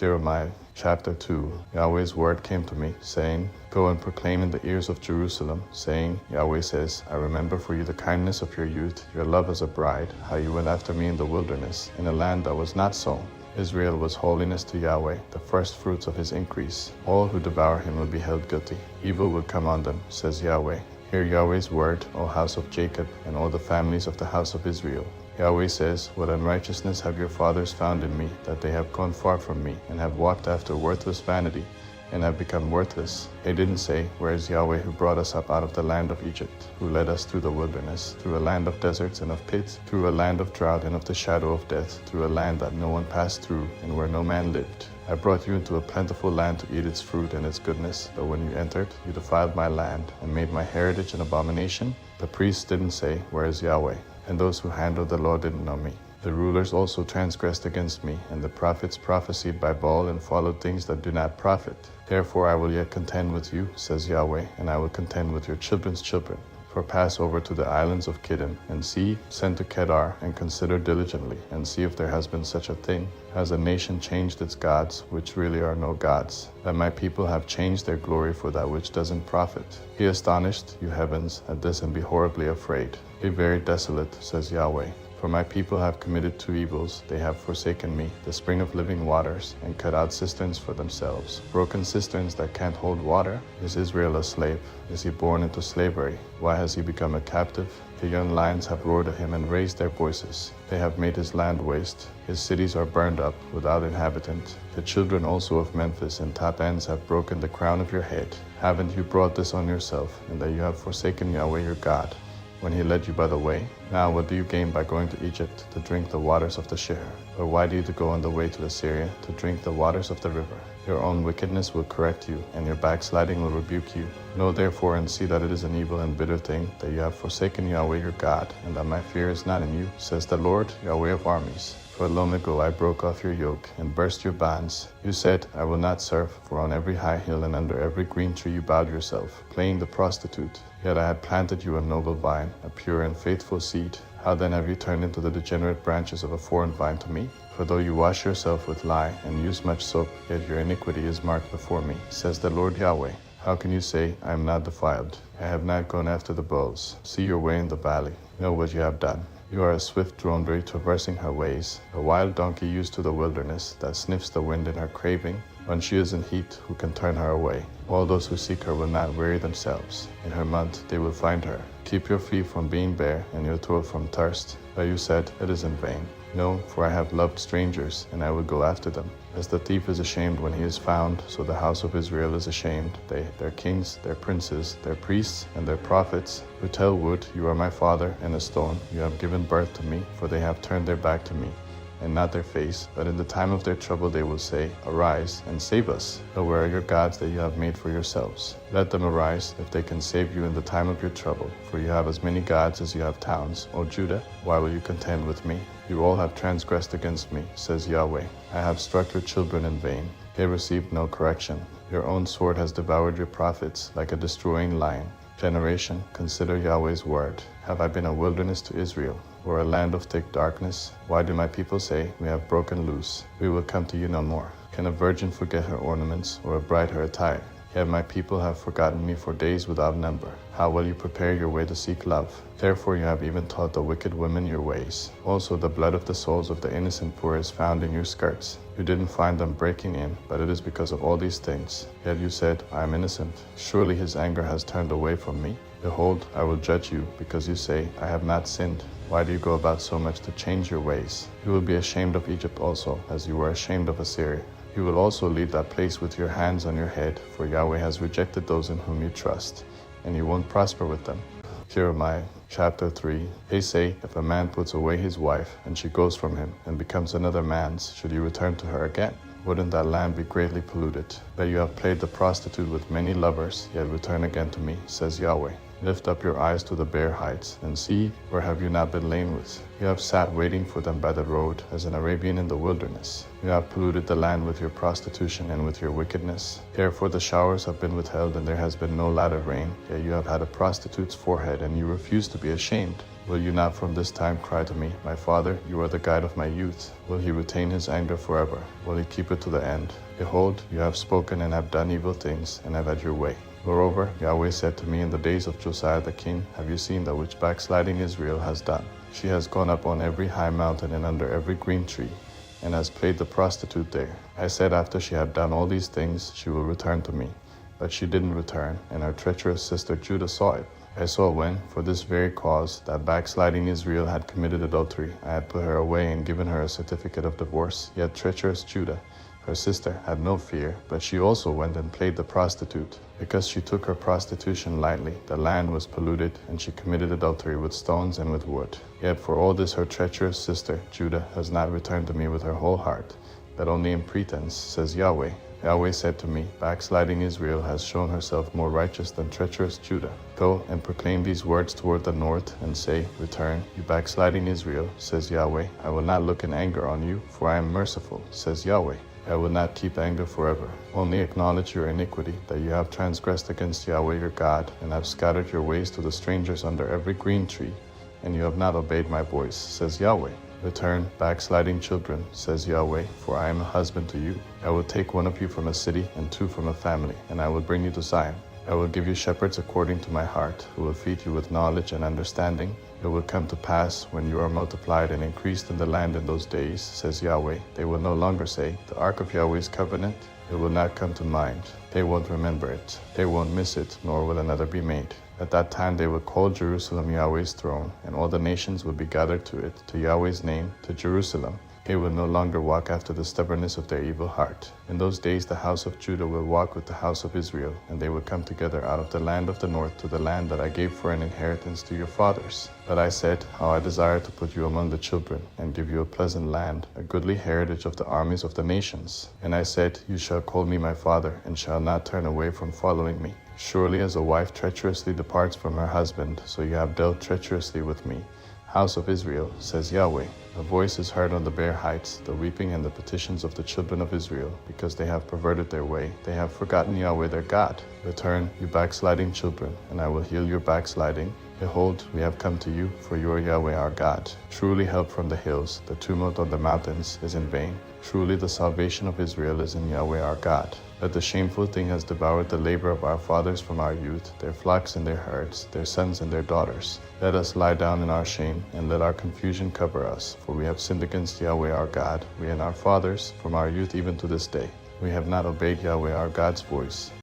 Jeremiah chapter 2. Yahweh's word came to me, saying, Go and proclaim in the ears of Jerusalem, saying, Yahweh says, I remember for you the kindness of your youth, your love as a bride, how you went after me in the wilderness, in a land that was not sown. Israel was holiness to Yahweh, the first fruits of his increase. All who devour him will be held guilty. Evil will come on them, says Yahweh. Hear Yahweh's word, O house of Jacob, and all the families of the house of Israel. Yahweh says, What unrighteousness have your fathers found in me, that they have gone far from me, and have walked after worthless vanity, and have become worthless. They didn't say, Where is Yahweh who brought us up out of the land of Egypt, who led us through the wilderness, through a land of deserts and of pits, through a land of drought and of the shadow of death, through a land that no one passed through, and where no man lived. I brought you into a plentiful land to eat its fruit and its goodness, but when you entered, you defiled my land, and made my heritage an abomination. The priests didn't say, Where is Yahweh? And those who handled the law didn't know me. The rulers also transgressed against me, and the prophets prophesied by Baal and followed things that do not profit. Therefore I will yet contend with you, says Yahweh, and I will contend with your children's children. For pass over to the islands of Kiddim, and see, send to Kedar, and consider diligently, and see if there has been such a thing. Has a nation changed its gods, which really are no gods, that my people have changed their glory for that which doesn't profit? Be astonished, you heavens, at this, and be horribly afraid. Be very desolate, says Yahweh. For my people have committed two evils. They have forsaken me, the spring of living waters, and cut out cisterns for themselves. Broken cisterns that can't hold water. Is Israel a slave? Is he born into slavery? Why has he become a captive? The young lions have roared at him and raised their voices. They have made his land waste. His cities are burned up, without inhabitant. The children also of Memphis and Tapans have broken the crown of your head. Haven't you brought this on yourself, and that you have forsaken Yahweh your God, when he led you by the way? Now what do you gain by going to Egypt to drink the waters of the Shihor? Or why do you go on the way to Assyria to drink the waters of the river? Your own wickedness will correct you, and your backsliding will rebuke you. Know therefore and see that it is an evil and bitter thing, that you have forsaken Yahweh your God, and that my fear is not in you, says the Lord, Yahweh of armies. For long ago I broke off your yoke and burst your bonds. You said, I will not serve, for on every high hill and under every green tree you bowed yourself, playing the prostitute. Yet I had planted you a noble vine, a pure and faithful seed. How then have you turned into the degenerate branches of a foreign vine to me? For though you wash yourself with lye and use much soap, yet your iniquity is marked before me, says the Lord Yahweh. How can you say, I am not defiled? I have not gone after the bulls. See your way in the valley. Know what you have done. You are a swift dromedary traversing her ways, a wild donkey used to the wilderness that sniffs the wind in her craving. When she is in heat, who can turn her away? All those who seek her will not weary themselves. In her month they will find her. Keep your feet from being bare and your throat from thirst. But you said, it is in vain. No, for I have loved strangers, and I will go after them. As the thief is ashamed when he is found, so the house of Israel is ashamed. They, their kings, their princes, their priests, and their prophets, who tell wood, you are my father, and a stone, you have given birth to me, for they have turned their back to me, and not their face. But in the time of their trouble they will say, Arise, and save us. But where are your gods that you have made for yourselves? Let them arise, if they can save you in the time of your trouble. For you have as many gods as you have towns, O Judah. Why will you contend with me? You all have transgressed against me, says Yahweh. I have struck your children in vain. They received no correction. Your own sword has devoured your prophets like a destroying lion. Generation, consider Yahweh's word. Have I been a wilderness to Israel, or a land of thick darkness? Why do my people say, we have broken loose? We will come to you no more. Can a virgin forget her ornaments, or a bride her attire? Yet my people have forgotten me for days without number. How will you prepare your way to seek love? Therefore you have even taught the wicked women your ways. Also the blood of the souls of the innocent poor is found in your skirts. You didn't find them breaking in, but it is because of all these things. Yet you said, I am innocent. Surely his anger has turned away from me. Behold, I will judge you, because you say, I have not sinned. Why do you go about so much to change your ways? You will be ashamed of Egypt also, as you were ashamed of Assyria. You will also leave that place with your hands on your head, for Yahweh has rejected those in whom you trust, and you won't prosper with them. Jeremiah chapter 3. They say, if a man puts away his wife, and she goes from him, and becomes another man's, should you return to her again? Wouldn't that land be greatly polluted? That you have played the prostitute with many lovers, yet return again to me, says Yahweh. Lift up your eyes to the bare heights, and see, where have you not been lain with? You have sat waiting for them by the road, as an Arabian in the wilderness. You have polluted the land with your prostitution and with your wickedness. Therefore the showers have been withheld, and there has been no latter rain. Yet you have had a prostitute's forehead, and you refuse to be ashamed. Will you not from this time cry to me, My Father, you are the guide of my youth? Will he retain his anger forever? Will he keep it to the end? Behold, you have spoken and have done evil things, and have had your way. Moreover, Yahweh said to me in the days of Josiah the king, Have you seen that which backsliding Israel has done? She has gone up on every high mountain and under every green tree, and has played the prostitute there. I said after she had done all these things, she will return to me. But she didn't return, and her treacherous sister Judah saw it. I saw when, for this very cause, that backsliding Israel had committed adultery, I had put her away and given her a certificate of divorce. Yet treacherous Judah, her sister, had no fear, but she also went and played the prostitute. Because she took her prostitution lightly, the land was polluted, and she committed adultery with stones and with wood. Yet for all this her treacherous sister, Judah, has not returned to me with her whole heart, but only in pretense, says Yahweh. Yahweh said to me, Backsliding Israel has shown herself more righteous than treacherous Judah. Go and proclaim these words toward the north, and say, Return, you backsliding Israel, says Yahweh. I will not look in anger on you, for I am merciful, says Yahweh. I will not keep anger forever. Only acknowledge your iniquity, that you have transgressed against Yahweh your God, and have scattered your ways to the strangers under every green tree, and you have not obeyed my voice, says Yahweh. Return, backsliding children, says Yahweh, for I am a husband to you. I will take one of you from a city and two from a family, and I will bring you to Zion. I will give you shepherds according to my heart, who will feed you with knowledge and understanding. It will come to pass, when you are multiplied and increased in the land in those days, says Yahweh, they will no longer say, The ark of Yahweh's covenant. It will not come to mind. They won't remember it. They won't miss it, nor will another be made. At that time they will call Jerusalem Yahweh's throne, and all the nations will be gathered to it, to Yahweh's name, to Jerusalem. They will no longer walk after the stubbornness of their evil heart. In those days the house of Judah will walk with the house of Israel, and they will come together out of the land of the north to the land that I gave for an inheritance to your fathers. But I said, How I desire to put you among the children, and give you a pleasant land, a goodly heritage of the armies of the nations. And I said, You shall call me my father, and shall not turn away from following me. Surely as a wife treacherously departs from her husband, so you have dealt treacherously with me. House of Israel, says Yahweh. A voice is heard on the bare heights, the weeping and the petitions of the children of Israel, because they have perverted their way. They have forgotten Yahweh their God. Return, you backsliding children, and I will heal your backsliding. Behold, we have come to you, for you are Yahweh our God. Truly help from the hills, the tumult on the mountains is in vain. Truly the salvation of Israel is in Yahweh our God. That the shameful thing has devoured the labor of our fathers from our youth, their flocks and their herds, their sons and their daughters. Let us lie down in our shame, and let our confusion cover us, for we have sinned against Yahweh our God, we and our fathers, from our youth even to this day. We have not obeyed Yahweh our God's voice.